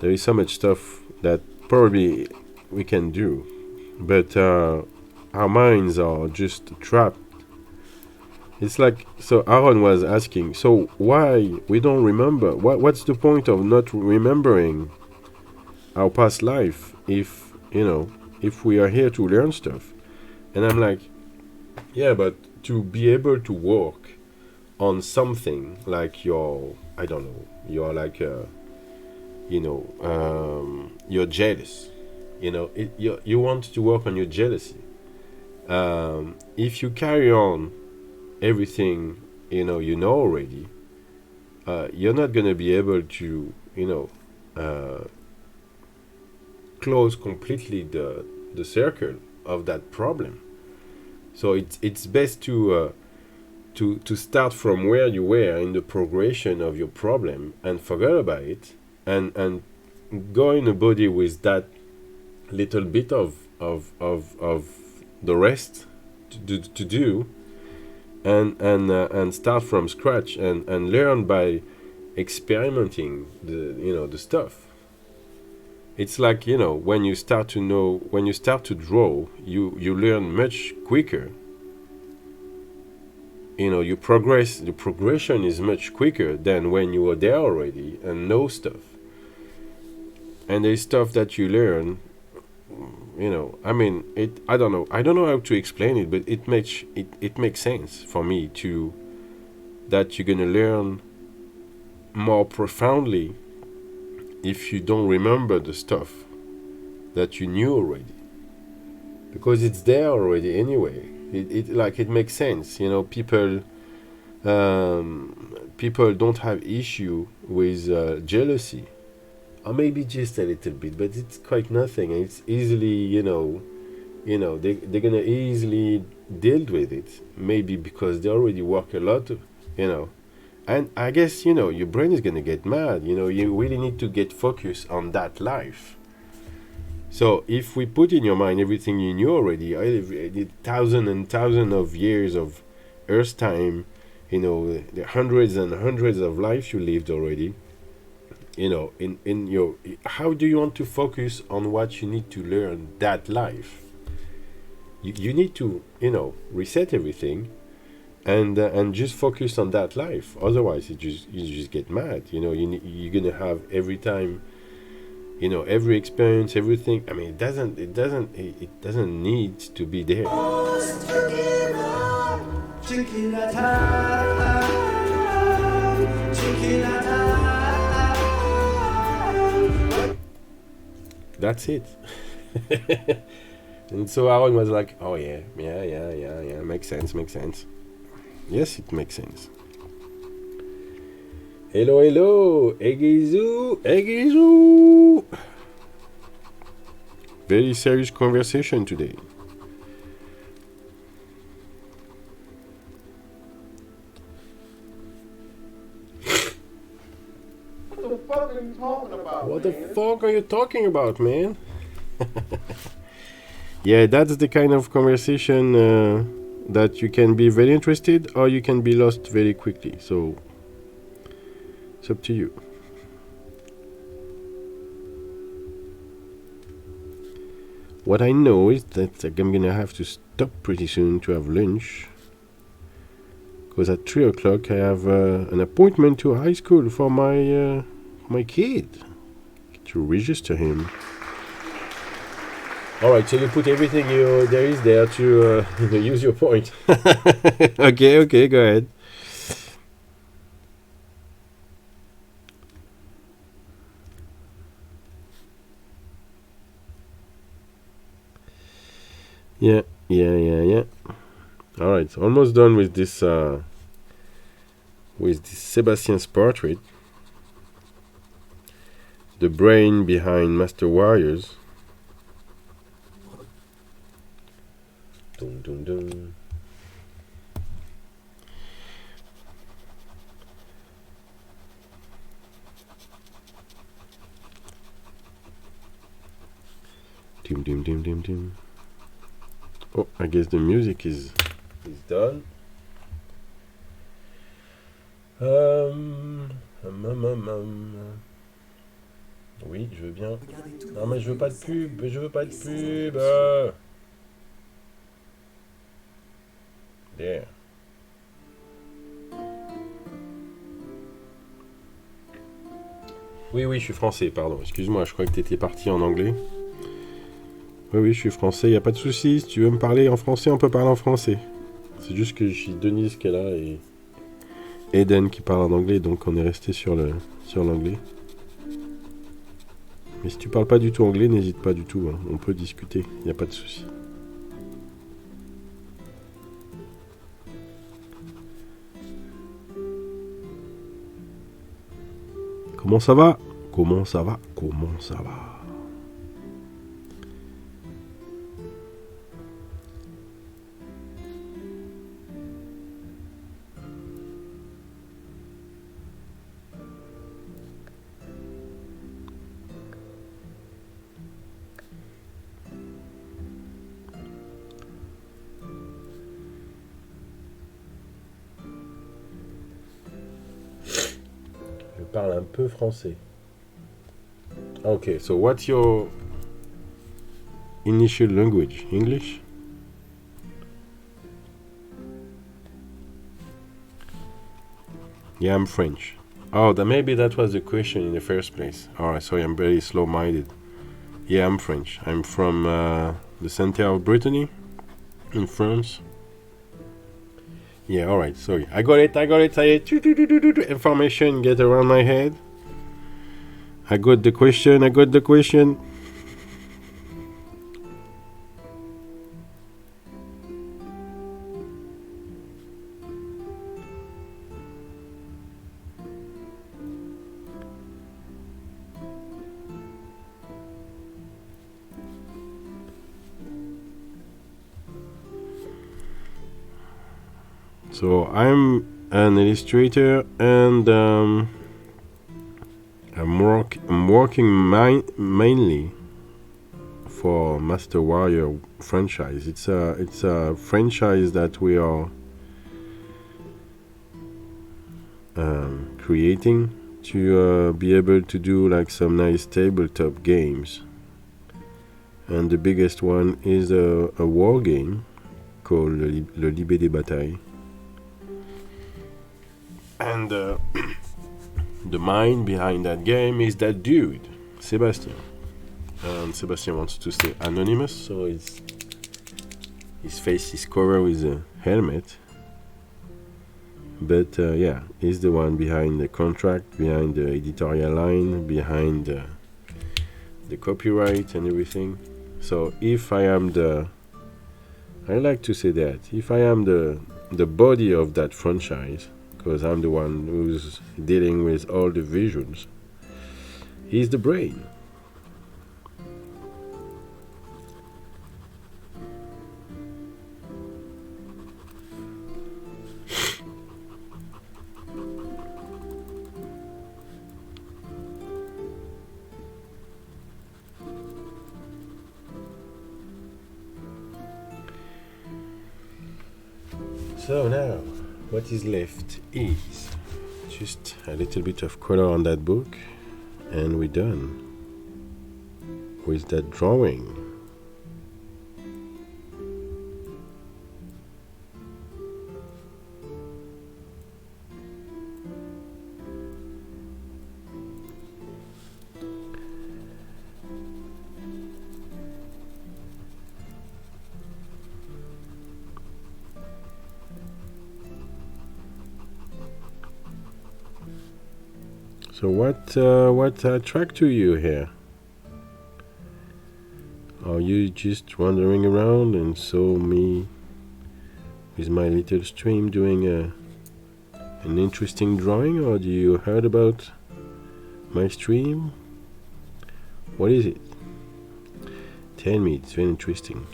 there is so much stuff that probably we can do, but our minds are just trapped. It's like, so Aaron was asking, so why we don't remember? What's the point of not remembering our past life if we are here to learn stuff? And I'm like, yeah, but to be able to work on something like I don't know, you're like, you're jealous. You want to work on your jealousy. If you carry on everything already, you're not going to be able to close completely the circle of that problem. So it's best to start from where you were in the progression of your problem and forget about it, and go in a body with that little bit of the rest to do, and start from scratch and learn by experimenting the stuff. It's like, when you start to draw, you learn much quicker. You progress. The progression is much quicker than when you are there already and know stuff. And there's stuff that you learn. I don't know how to explain it, but it makes sense for me that you're gonna learn more profoundly if you don't remember the stuff that you knew already, because it's there already anyway. It makes sense. People don't have issue with jealousy, or maybe just a little bit, but it's quite nothing. It's easily, they're gonna easily deal with it, maybe because they already work a lot, and I guess, your brain is gonna get mad. You really need to get focused on that life. So if we put in your mind everything you knew already, the thousands and thousands of years of Earth time, the hundreds and hundreds of lives you lived already, in your, how do you want to focus on what you need to learn that life? You need to, reset everything, and just focus on that life. Otherwise, you just get mad. You're gonna have every time, every experience, everything. I mean, it doesn't need to be there. That's it. And so Aaron was like, oh yeah, makes sense. Yes, it makes sense. Hello, Egizu. Very serious conversation today. What the fuck are you talking about, man? Yeah, that's the kind of conversation that you can be very interested, or you can be lost very quickly. So it's up to you. What I know is that I'm gonna have to stop pretty soon to have lunch, because at 3 o'clock I have an appointment to high school for my kid, to register him. All right, so you put everything there is there to use your point. Okay, go ahead. Yeah. All right, almost done with this Sebastian's portrait, the brain behind Master Warriors. Dun, dun, dun. Dim. Oh, I guess the music is done. Hum, Oui, je veux bien. Non, mais je veux pas de pub. Je veux pas de pub. There. Oui, oui, je suis français, pardon. Excuse-moi, je crois que tu étais parti en anglais. Oui, oui, je suis français, y a pas de souci. Si tu veux me parler en français, on peut parler en français. C'est juste que je suis Denise qui est là et Eden qui parle en anglais, donc on est resté sur l'anglais. Mais si tu parles pas du tout anglais, n'hésite pas du tout, hein. On peut discuter, y a pas de souci. Comment ça va? Comment ça va? Comment ça va? Je parle un peu français. Okay, so what's your initial language? English? Yeah, I'm French. Oh, maybe that was the question in the first place. Alright, sorry, I'm very slow-minded. Yeah, I'm French. I'm from the center of Brittany in France. Yeah, alright, sorry. I got it. Information get around my head. I got the question. So I'm an illustrator and I'm working mainly for Master Warrior franchise. It's a franchise that we are creating to be able to do like some nice tabletop games. And the biggest one is a war game called Le Libé des Batailles. And the mind behind that game is that dude, Sebastian. And Sebastian wants to stay anonymous, so his face is covered with a helmet. But yeah, he's the one behind the contract, behind the editorial line, behind the copyright and everything. So if I am I like to say that, if I am the body of that franchise, because I'm the one who's dealing with all the visuals, he's the brain. So now, what is left is just a little bit of color on that book, and we're done with that drawing. So what attracted you here? Are you just wandering around and saw me with my little stream doing an interesting drawing, or do you heard about my stream? What is it? Tell me, it's very interesting.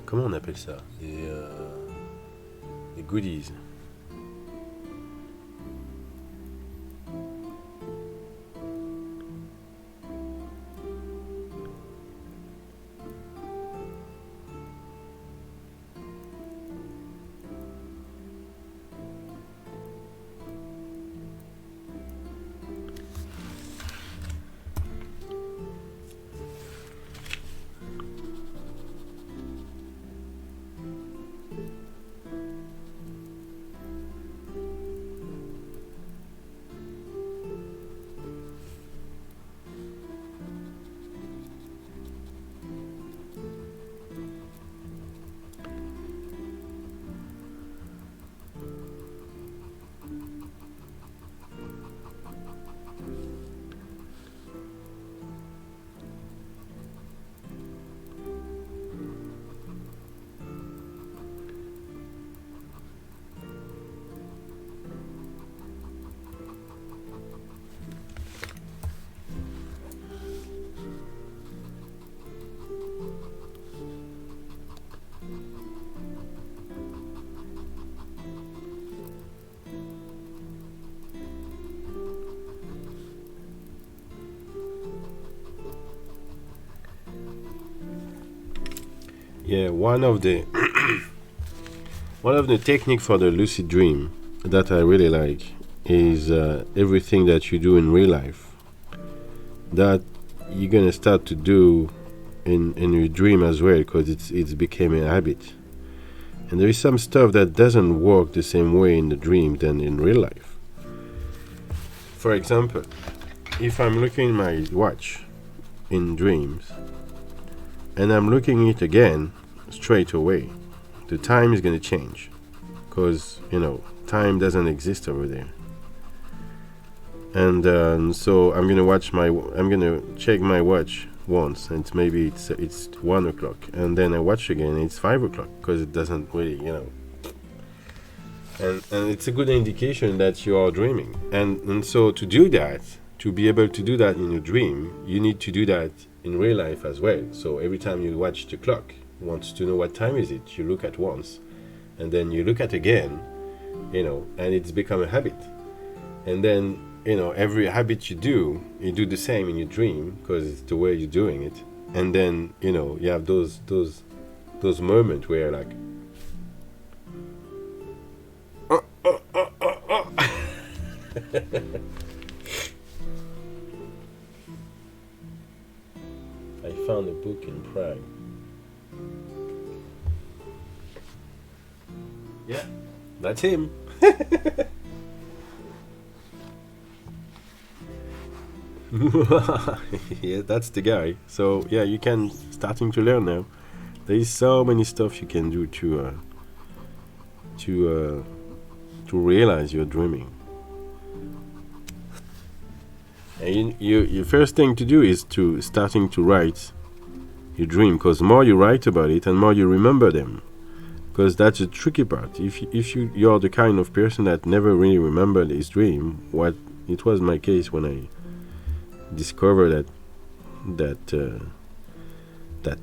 Comment on appelle ça? Des goodies. Yeah, one of the technique for the lucid dream that I really like is everything that you do in real life that you're gonna start to do in your dream as well, because it's became a habit. And there is some stuff that doesn't work the same way in the dream than in real life. For example, if I'm looking at my watch in dreams and I'm looking at it again straight away, the time is going to change, because time doesn't exist over there. And so I'm gonna check my watch once, and maybe it's 1 o'clock, and then I watch again and it's 5 o'clock, because it doesn't really and it's a good indication that you are dreaming. And so to do that, to be able to do that in your dream, you need to do that in real life as well. So every time you watch the clock, you want to know what time is it, you look at once, and then you look at again, and it's become a habit. And then every habit you do the same in your dream, because it's the way you're doing it. And then you have those moments where like I found a book in Prague. Yeah, that's him. Yeah, that's the guy. So yeah, you can starting to learn now. There is so many stuff you can do to realize you're dreaming. And your first thing to do is to starting to write your dream, because more you write about it and more you remember them. Because that's the tricky part. If you're the kind of person that never really remembered his dream, what it was my case when I discovered that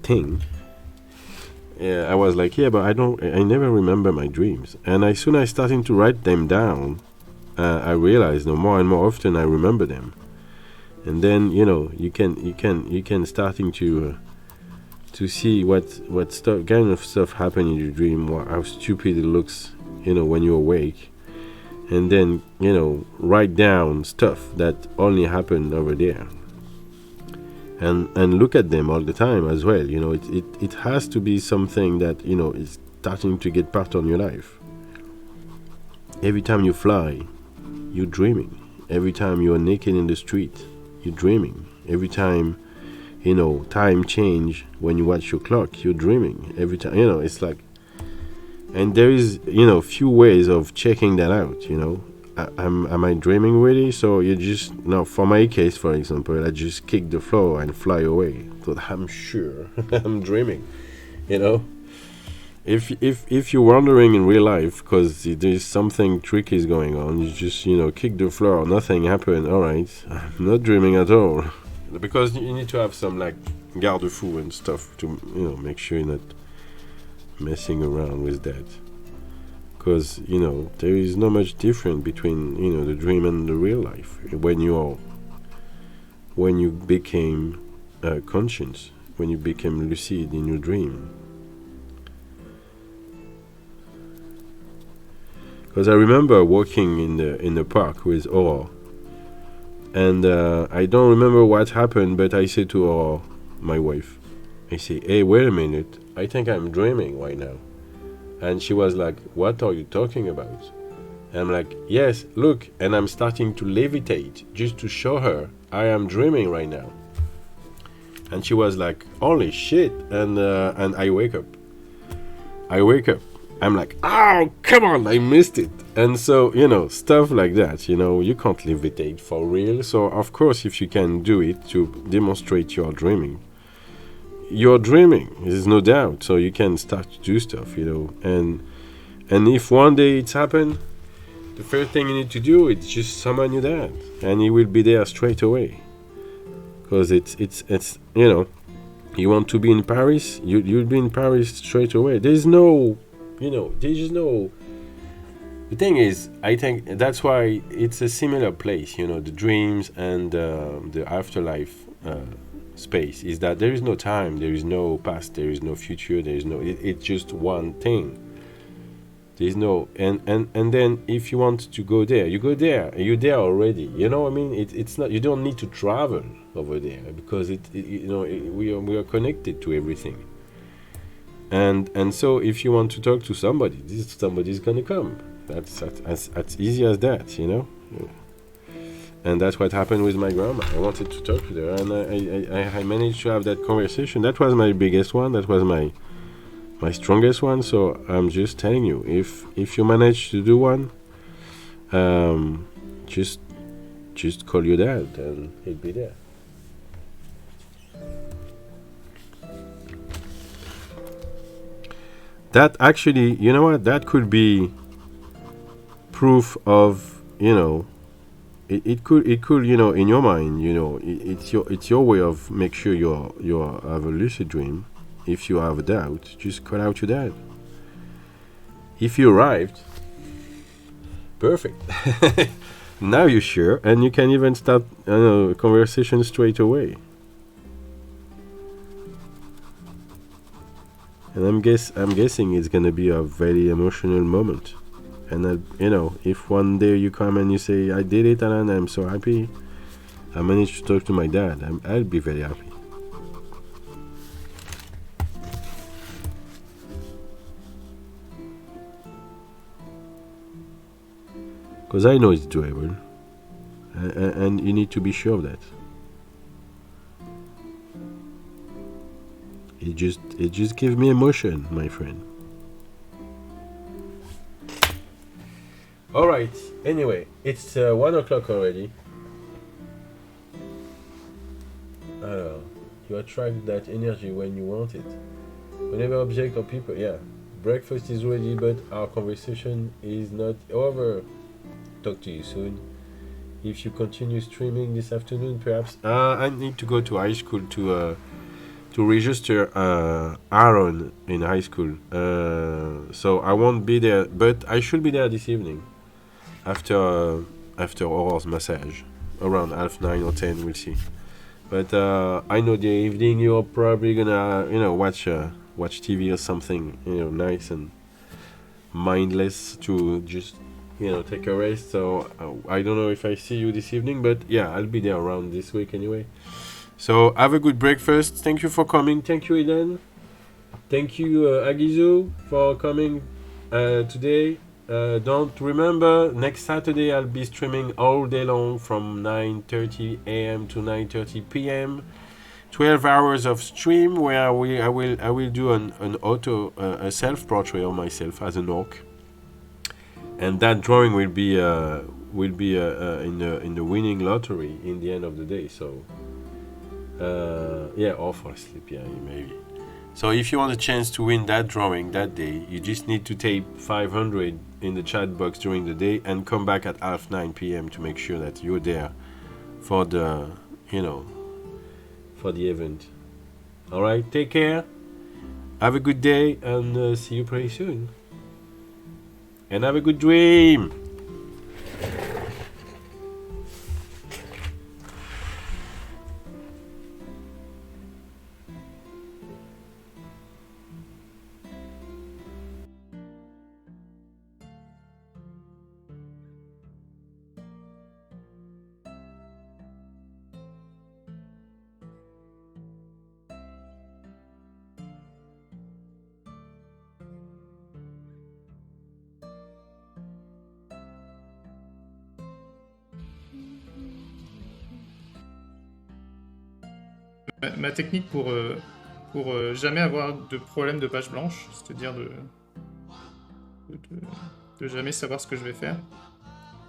thing. Yeah, I was like, yeah, but I never remember my dreams. And as soon as I started to write them down, I realized more and more often I remember them. And then you can starting to see what stuff, kind of stuff happen in your dream, how stupid it looks, when you're awake. And then write down stuff that only happened over there, and look at them all the time as well. It has to be something that is starting to get part of your life. Every time you fly, you're dreaming. Every time you're naked in the street, you're dreaming. Every time time change when you watch your clock, you're dreaming. Every time it's like. And there is, few ways of checking that out. Am I dreaming really? So you just for my case, for example, I just kick the floor and fly away. So I'm sure I'm dreaming. If you're wondering in real life because there's something tricky is going on, you just kick the floor, nothing happened. All right, I'm not dreaming at all. Because you need to have some like garde-fou and stuff to make sure you're not messing around with that, because there is not much difference between the dream and the real life when you became conscious, when you became lucid in your dream. Because I remember walking in the park with Aurore, and I don't remember what happened, but I said to Aurore, my wife, I say, hey, wait a minute, I think I'm dreaming right now. And she was like, what are you talking about? And I'm like, yes, look, and I'm starting to levitate just to show her I am dreaming right now. And she was like, holy shit. And I wake up. I'm like, oh, come on, I missed it. And so, stuff like that, you can't levitate for real. So, of course, if you can do it to demonstrate you're dreaming, there's no doubt. So you can start to do stuff, and if one day it's happened, the first thing you need to do is just summon your dad, and he will be there straight away. Because it's you want to be in Paris, you'll be in Paris straight away. There's no, the thing is, I think that's why it's a similar place, the dreams and the afterlife space is that there is no time, there is no past, there is no future, there is no. It's just one thing. There's no and then if you want to go there, you go there. You're there already. You know what I mean? It's not. You don't need to travel over there because we are connected to everything. And so if you want to talk to somebody, this somebody's gonna come. That's as easy as that. And that's what happened with my grandma. I wanted to talk to her, and I managed to have that conversation. That was my biggest one. That was my strongest one. So I'm just telling you, if you manage to do one, just call your dad and he'll be there. That actually, you know what? That could be proof of, it could in your mind, it's your way of make sure you have a lucid dream. If you have a doubt, just call out your dad. If you arrived, perfect. Now you're sure, and you can even start a conversation straight away. And I'm guessing it's gonna be a very emotional moment. And if one day you come and you say, "I did it, and I'm so happy, I managed to talk to my dad," I'll be very happy. Because I know it's doable. And you need to be sure of that. It just gives me emotion, my friend. Alright, anyway, it's 1 o'clock already. You attract that energy when you want it. Whenever object or people, yeah. Breakfast is ready, but our conversation is not over. Talk to you soon. If you continue streaming this afternoon, perhaps I need to go to high school to register Aaron in high school. So I won't be there, but I should be there this evening after Auror's massage around 9:30 or 10. We'll see. But I know the evening you're probably gonna watch TV or something nice and mindless to just take a rest. So I don't know if I see you this evening, but yeah, I'll be there around this week anyway. So have a good breakfast. Thank you for coming. Thank you, Eden. Thank you, Agizu, for coming today. Don't remember, next Saturday I'll be streaming all day long from 9:30 a.m. to 9:30 p.m. 12 hours of stream where I will do a self portrait of myself as an orc. And that drawing will be in the winning lottery in the end of the day. So or for sleep, maybe. So if you want a chance to win that drawing that day, you just need to type 500 in the chat box during the day and come back at 9:30 p.m. to make sure that you're there for the event. All right, take care. Have a good day and see you pretty soon. And have a good dream. Ma technique pour jamais avoir de problème de page blanche, c'est-à-dire de jamais savoir ce que je vais faire.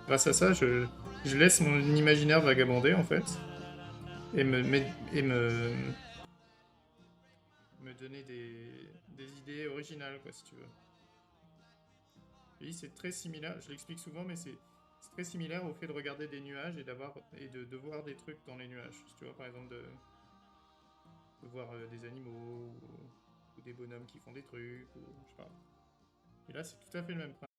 Grâce à ça, je laisse mon imaginaire vagabonder en fait et me donner des idées originales, quoi, si tu veux. Et c'est très similaire, je l'explique souvent, mais c'est très similaire au fait de regarder des nuages et de voir des trucs dans les nuages. Tu vois, par exemple, de voir des animaux ou des bonhommes qui font des trucs, ou je sais pas. Et là, c'est tout à fait le même principe.